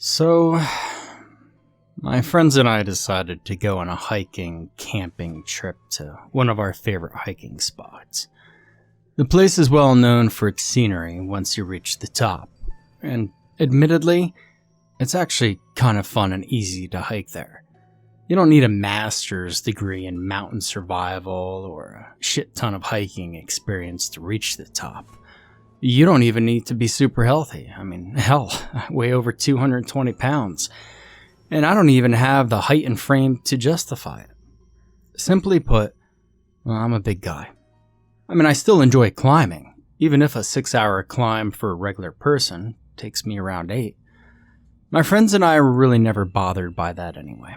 So, my friends and I decided to go on a hiking, camping trip to one of our favorite hiking spots. The place is well known for its scenery once you reach the top, and admittedly, it's actually kind of fun and easy to hike there. You don't need a master's degree in mountain survival or a shit ton of hiking experience to reach the top. You don't even need to be super healthy. I mean, hell, I weigh over 220 pounds. And I don't even have the height and frame to justify it. Simply put, well, I'm a big guy. I mean, I still enjoy climbing, even if a 6-hour climb for a regular person takes me around 8. My friends and I were really never bothered by that anyway.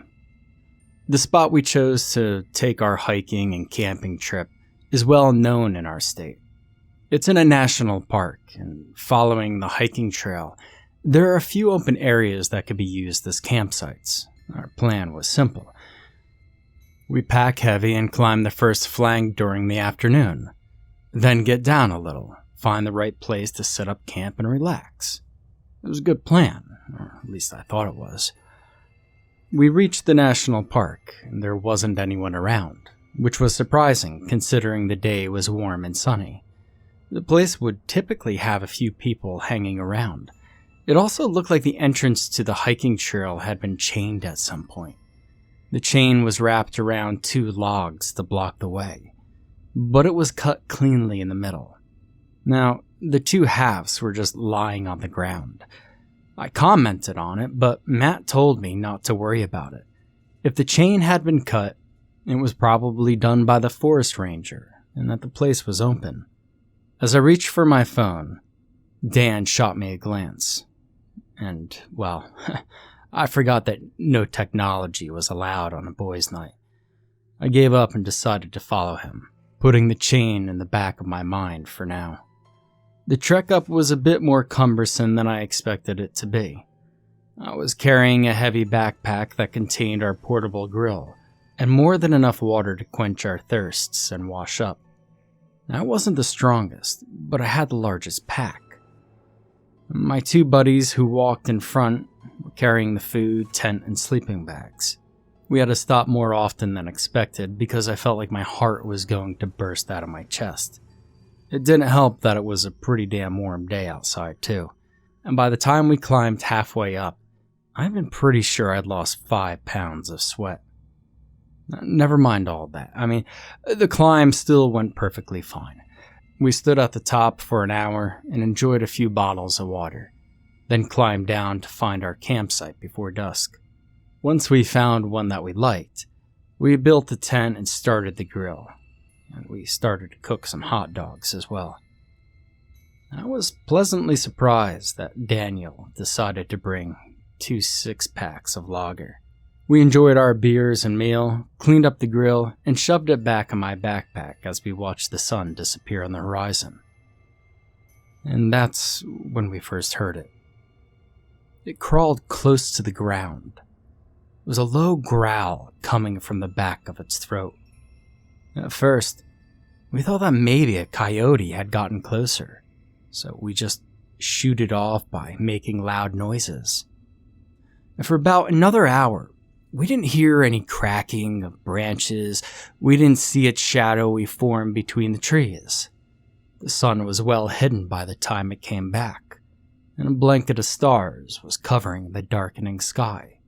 The spot we chose to take our hiking and camping trip is well known in our state. It's in a national park, and following the hiking trail, there are a few open areas that could be used as campsites. Our plan was simple. We pack heavy and climb the first flank during the afternoon, then get down a little, find the right place to set up camp and relax. It was a good plan, or at least I thought it was. We reached the national park, and there wasn't anyone around, which was surprising considering the day was warm and sunny. The place would typically have a few people hanging around. It also looked like the entrance to the hiking trail had been chained at some point. The chain was wrapped around 2 logs to block the way, but it was cut cleanly in the middle. Now, the 2 halves were just lying on the ground. I commented on it, but Matt told me not to worry about it. If the chain had been cut, it was probably done by the forest ranger, and that the place was open. As I reached for my phone, Dan shot me a glance. And, well, I forgot that no technology was allowed on a boys' night. I gave up and decided to follow him, putting the chain in the back of my mind for now. The trek up was a bit more cumbersome than I expected it to be. I was carrying a heavy backpack that contained our portable grill, and more than enough water to quench our thirsts and wash up. I wasn't the strongest, but I had the largest pack. My 2 buddies who walked in front were carrying the food, tent, and sleeping bags. We had to stop more often than expected because I felt like my heart was going to burst out of my chest. It didn't help that it was a pretty damn warm day outside too, and by the time we climbed halfway up, I've been pretty sure I'd lost 5 pounds of sweat. Never mind all that. I mean, the climb still went perfectly fine. We stood at the top for an hour and enjoyed a few bottles of water, then climbed down to find our campsite before dusk. Once we found one that we liked, we built the tent and started the grill, and we started to cook some hot dogs as well. I was pleasantly surprised that Daniel decided to bring 2 6-packs of lager. We enjoyed our beers and meal, cleaned up the grill, and shoved it back in my backpack as we watched the sun disappear on the horizon. And that's when we first heard it. It crawled close to the ground. It was a low growl coming from the back of its throat. At first, we thought that maybe a coyote had gotten closer, so we just shooed it off by making loud noises. And for about another hour, we didn't hear any cracking of branches. We didn't see its shadowy form between the trees. The sun was well hidden by the time it came back, and a blanket of stars was covering the darkening sky.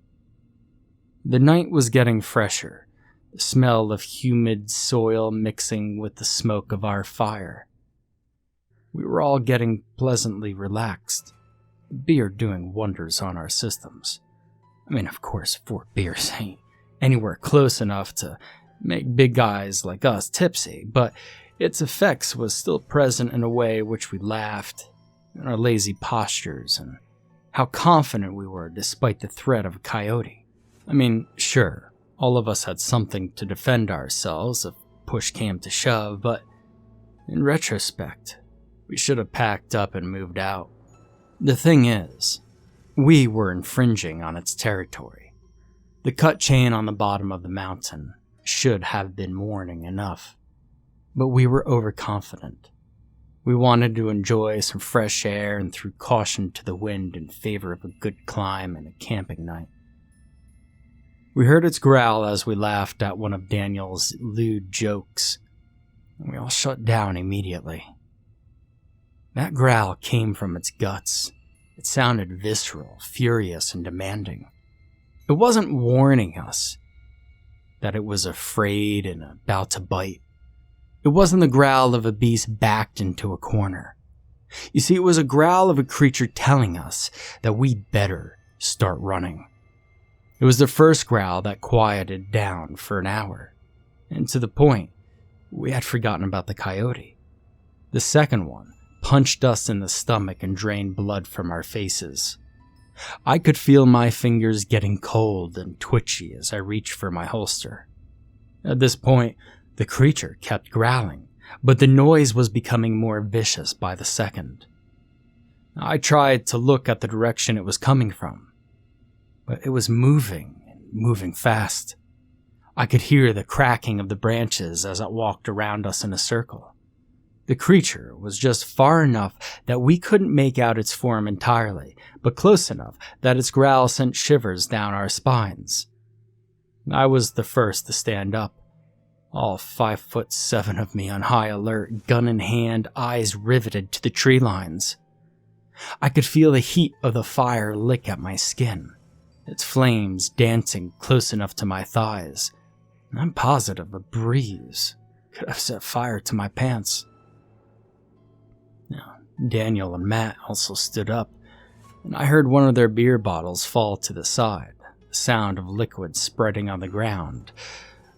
The night was getting fresher, the smell of humid soil mixing with the smoke of our fire. We were all getting pleasantly relaxed, the beer doing wonders on our systems. I mean, of course, 4 beers ain't anywhere close enough to make big guys like us tipsy, but its effects was still present in a way which we laughed, and our lazy postures, and how confident we were despite the threat of a coyote. I mean, sure, all of us had something to defend ourselves if push came to shove, but in retrospect, we should have packed up and moved out. The thing is, we were infringing on its territory. The cut chain on the bottom of the mountain should have been warning enough, but we were overconfident. We wanted to enjoy some fresh air and threw caution to the wind in favor of a good climb and a camping night. We heard its growl as we laughed at one of Daniel's lewd jokes, and we all shut down immediately. That growl came from its guts. It sounded visceral, furious, and demanding. It wasn't warning us that it was afraid and about to bite. It wasn't the growl of a beast backed into a corner. You see, it was a growl of a creature telling us that we better start running. It was the first growl that quieted down for an hour, and to the point, we had forgotten about the coyote. The second one punched us in the stomach and drained blood from our faces. I could feel my fingers getting cold and twitchy as I reached for my holster. At this point, the creature kept growling, but the noise was becoming more vicious by the second. I tried to look at the direction it was coming from, but it was moving and moving fast. I could hear the cracking of the branches as it walked around us in a circle. The creature was just far enough that we couldn't make out its form entirely, but close enough that its growl sent shivers down our spines. I was the first to stand up, all 5'7" of me on high alert, gun in hand, eyes riveted to the tree lines. I could feel the heat of the fire lick at my skin, its flames dancing close enough to my thighs. I'm positive a breeze could have set fire to my pants. Now, Daniel and Matt also stood up, and I heard one of their beer bottles fall to the side, the sound of liquid spreading on the ground,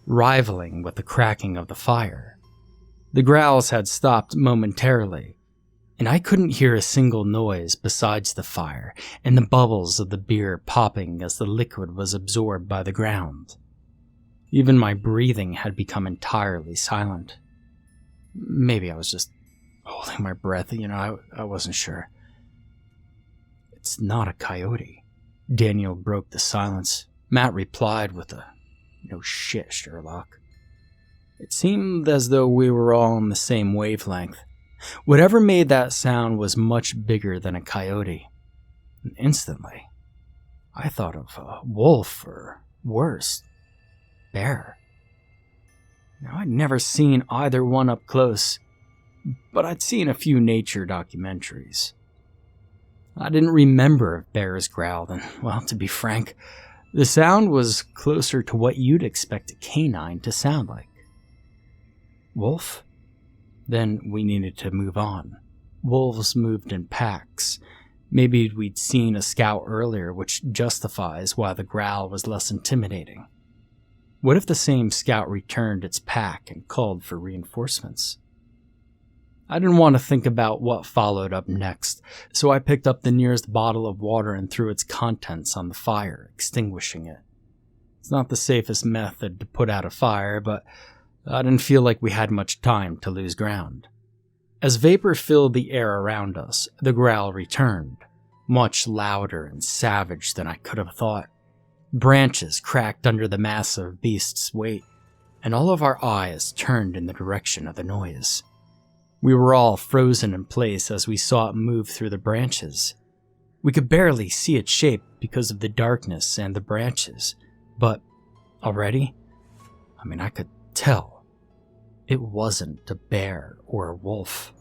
rivaling with the cracking of the fire. The growls had stopped momentarily, and I couldn't hear a single noise besides the fire and the bubbles of the beer popping as the liquid was absorbed by the ground. Even my breathing had become entirely silent. Maybe I was just holding my breath, I wasn't sure. It's not a coyote. Daniel broke the silence. Matt replied with a, "No shit, Sherlock." It seemed as though we were all on the same wavelength. Whatever made that sound was much bigger than a coyote. And instantly, I thought of a wolf or worse, bear. Now, I'd never seen either one up close, but I'd seen a few nature documentaries. I didn't remember if bears growled, and, well, to be frank, the sound was closer to what you'd expect a canine to sound like. Wolf? Then we needed to move on. Wolves moved in packs. Maybe we'd seen a scout earlier, which justifies why the growl was less intimidating. What if the same scout returned its pack and called for reinforcements? I didn't want to think about what followed up next, so I picked up the nearest bottle of water and threw its contents on the fire, extinguishing it. It's not the safest method to put out a fire, but I didn't feel like we had much time to lose ground. As vapor filled the air around us, the growl returned, much louder and savage than I could have thought. Branches cracked under the massive beast's weight, and all of our eyes turned in the direction of the noise. We were all frozen in place as we saw it move through the branches. We could barely see its shape because of the darkness and the branches, but already, I could tell it wasn't a bear or a wolf.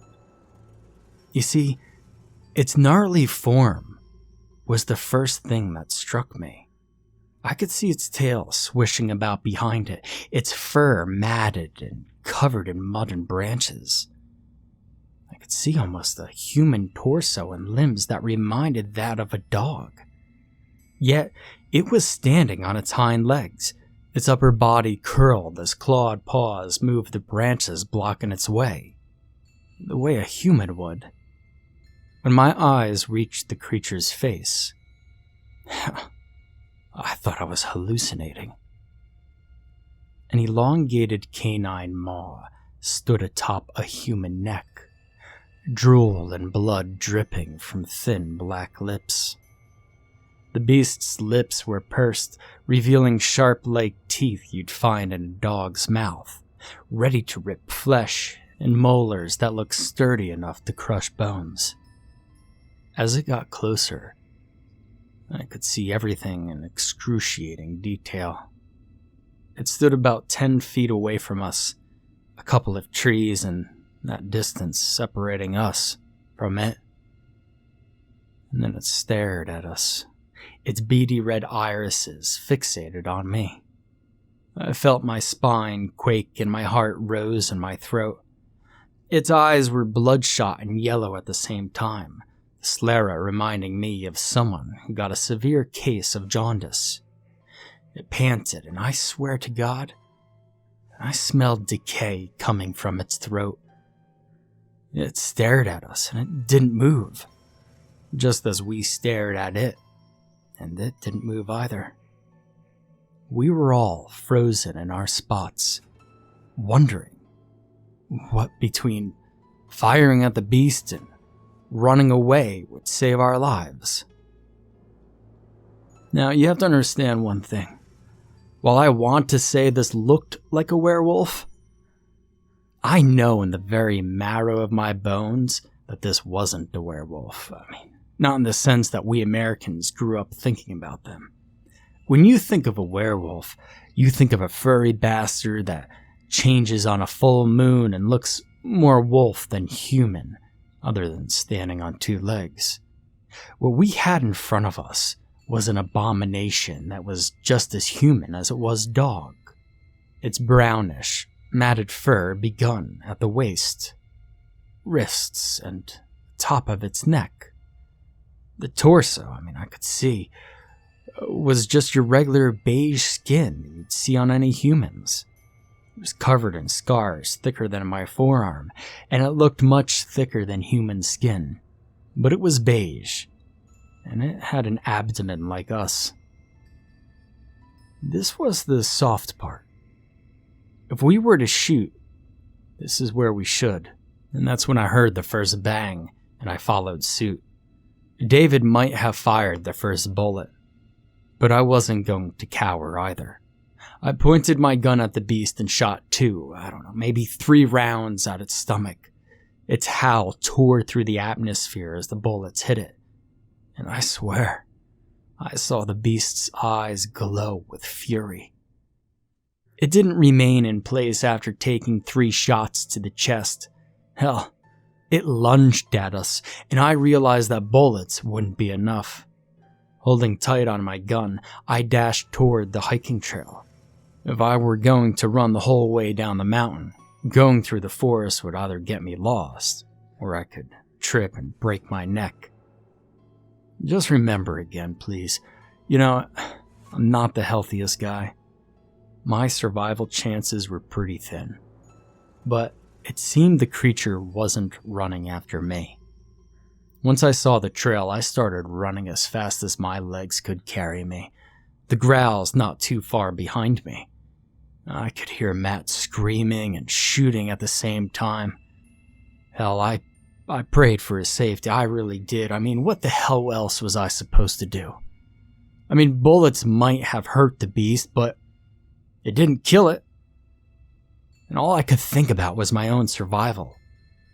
You see, its gnarly form was the first thing that struck me. I could see its tail swishing about behind it, its fur matted and covered in mud and branches. I could see almost a human torso and limbs that reminded that of a dog. Yet, it was standing on its hind legs, its upper body curled as clawed paws moved the branches blocking its way, the way a human would. When my eyes reached the creature's face, I thought I was hallucinating. An elongated canine maw stood atop a human neck, drool and blood dripping from thin black lips. The beast's lips were pursed, revealing sharp like teeth you'd find in a dog's mouth, ready to rip flesh and molars that looked sturdy enough to crush bones. As it got closer, I could see everything in excruciating detail. It stood about 10 feet away from us, a couple of trees and that distance separating us from it. And then it stared at us, its beady red irises fixated on me. I felt my spine quake and my heart rose in my throat. Its eyes were bloodshot and yellow at the same time, the sclera reminding me of someone who got a severe case of jaundice. It panted, and I swear to God, I smelled decay coming from its throat. It stared at us, and it didn't move, just as we stared at it, and it didn't move either. We were all frozen in our spots, wondering what between firing at the beast and running away would save our lives. Now, you have to understand one thing. While I want to say this looked like a werewolf, I know in the very marrow of my bones that this wasn't a werewolf. I mean, not in the sense that we Americans grew up thinking about them. When you think of a werewolf, you think of a furry bastard that changes on a full moon and looks more wolf than human, other than standing on two legs. What we had in front of us was an abomination that was just as human as it was dog. Its brownish, matted fur begun at the waist, wrists, and top of its neck. The torso, I could see, was just your regular beige skin you'd see on any humans. It was covered in scars thicker than my forearm, and it looked much thicker than human skin. But it was beige, and it had an abdomen like us. This was the soft part. If we were to shoot, this is where we should, and that's when I heard the first bang, and I followed suit. David might have fired the first bullet, but I wasn't going to cower either. I pointed my gun at the beast and shot maybe 3 rounds at its stomach. Its howl tore through the atmosphere as the bullets hit it, and I swear, I saw the beast's eyes glow with fury. It didn't remain in place after taking 3 shots to the chest. Hell, it lunged at us, and I realized that bullets wouldn't be enough. Holding tight on my gun, I dashed toward the hiking trail. If I were going to run the whole way down the mountain, going through the forest would either get me lost, or I could trip and break my neck. Just remember again, please, I'm not the healthiest guy. My survival chances were pretty thin, but it seemed the creature wasn't running after me. Once I saw the trail, I started running as fast as my legs could carry me, the growls not too far behind me. I could hear Matt screaming and shooting at the same time. Hell, I prayed for his safety, I really did. What the hell else was I supposed to do? Bullets might have hurt the beast, but it didn't kill it. And all I could think about was my own survival.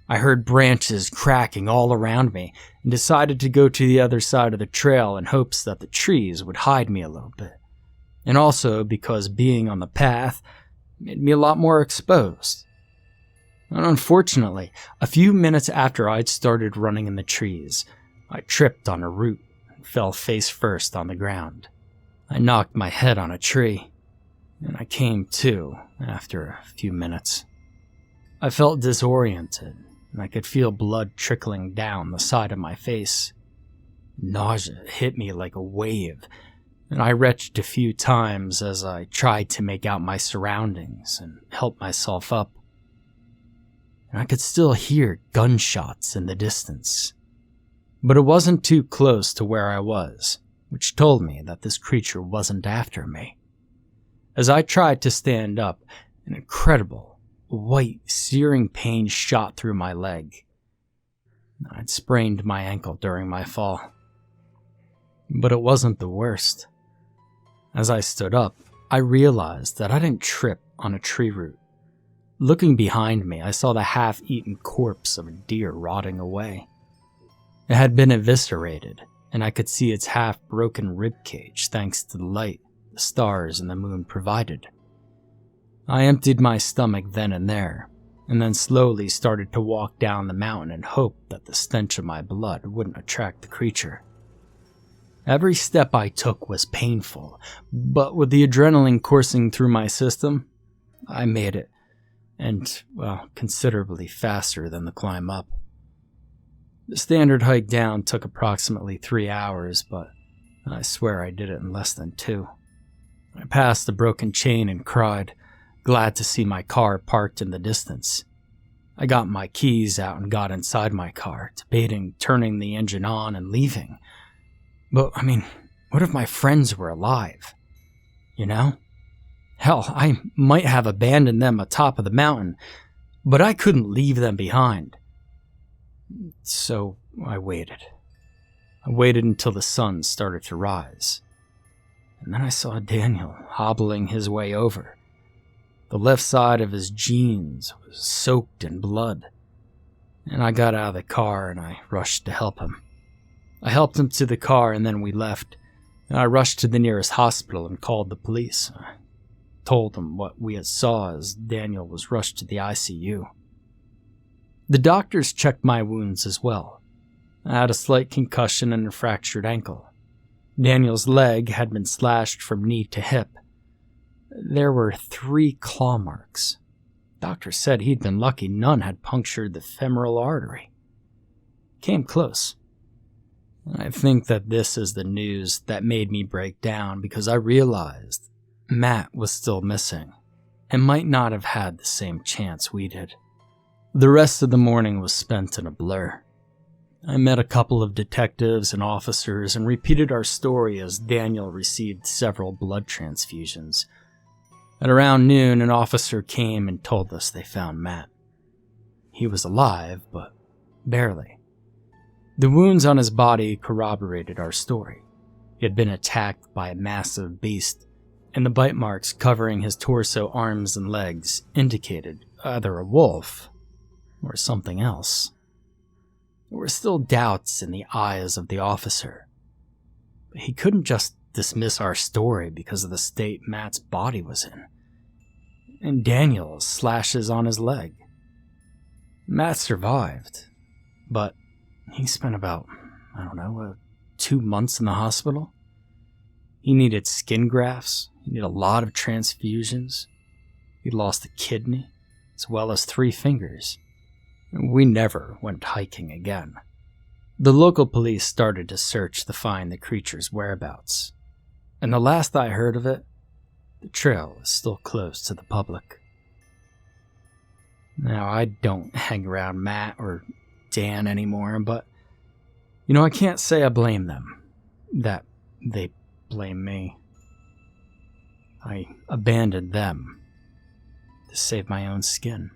I heard branches cracking all around me and decided to go to the other side of the trail in hopes that the trees would hide me a little bit. And also because being on the path made me a lot more exposed. And unfortunately, a few minutes after I'd started running in the trees, I tripped on a root and fell face first on the ground. I knocked my head on a tree, and I came to after a few minutes. I felt disoriented, and I could feel blood trickling down the side of my face. Nausea hit me like a wave, and I retched a few times as I tried to make out my surroundings and help myself up. And I could still hear gunshots in the distance. But it wasn't too close to where I was, which told me that this creature wasn't after me. As I tried to stand up, an incredible, white, searing pain shot through my leg. I'd sprained my ankle during my fall. But it wasn't the worst. As I stood up, I realized that I didn't trip on a tree root. Looking behind me, I saw the half-eaten corpse of a deer rotting away. It had been eviscerated, and I could see its half-broken ribcage thanks to the light the stars and the moon provided. I emptied my stomach then and there, and then slowly started to walk down the mountain and hoped that the stench of my blood wouldn't attract the creature. Every step I took was painful, but with the adrenaline coursing through my system, I made it, and, well, considerably faster than the climb up. The standard hike down took approximately 3 hours, but I swear I did it in less than 2. I passed the broken chain and cried, glad to see my car parked in the distance. I got my keys out and got inside my car, debating turning the engine on and leaving. But, what if my friends were alive? You know? Hell, I might have abandoned them atop of the mountain, but I couldn't leave them behind. So I waited. I waited until the sun started to rise. And then I saw Daniel hobbling his way over. The left side of his jeans was soaked in blood. And I got out of the car and I rushed to help him. I helped him to the car and then we left. And I rushed to the nearest hospital and called the police. I told them what we had saw as Daniel was rushed to the ICU. The doctors checked my wounds as well. I had a slight concussion and a fractured ankle. Daniel's leg had been slashed from knee to hip. There were 3 claw marks. Doctor said he'd been lucky none had punctured the femoral artery. Came close. I think that this is the news that made me break down because I realized Matt was still missing and might not have had the same chance we did. The rest of the morning was spent in a blur. I met a couple of detectives and officers and repeated our story as Daniel received several blood transfusions. At around noon, an officer came and told us they found Matt. He was alive, but barely. The wounds on his body corroborated our story. He had been attacked by a massive beast, and the bite marks covering his torso, arms, and legs indicated either a wolf or something else. There were still doubts in the eyes of the officer, but he couldn't just dismiss our story because of the state Matt's body was in, and Daniel's slashes on his leg. Matt survived, but he spent about, 2 months in the hospital. He needed skin grafts, he needed a lot of transfusions, he lost a kidney, as well as 3 fingers. We never went hiking again. The local police started to search to find the creature's whereabouts, and the last I heard of it, the trail is still closed to the public. Now, I don't hang around Matt or Dan anymore, but, I can't say I blame them, that they blame me. I abandoned them to save my own skin.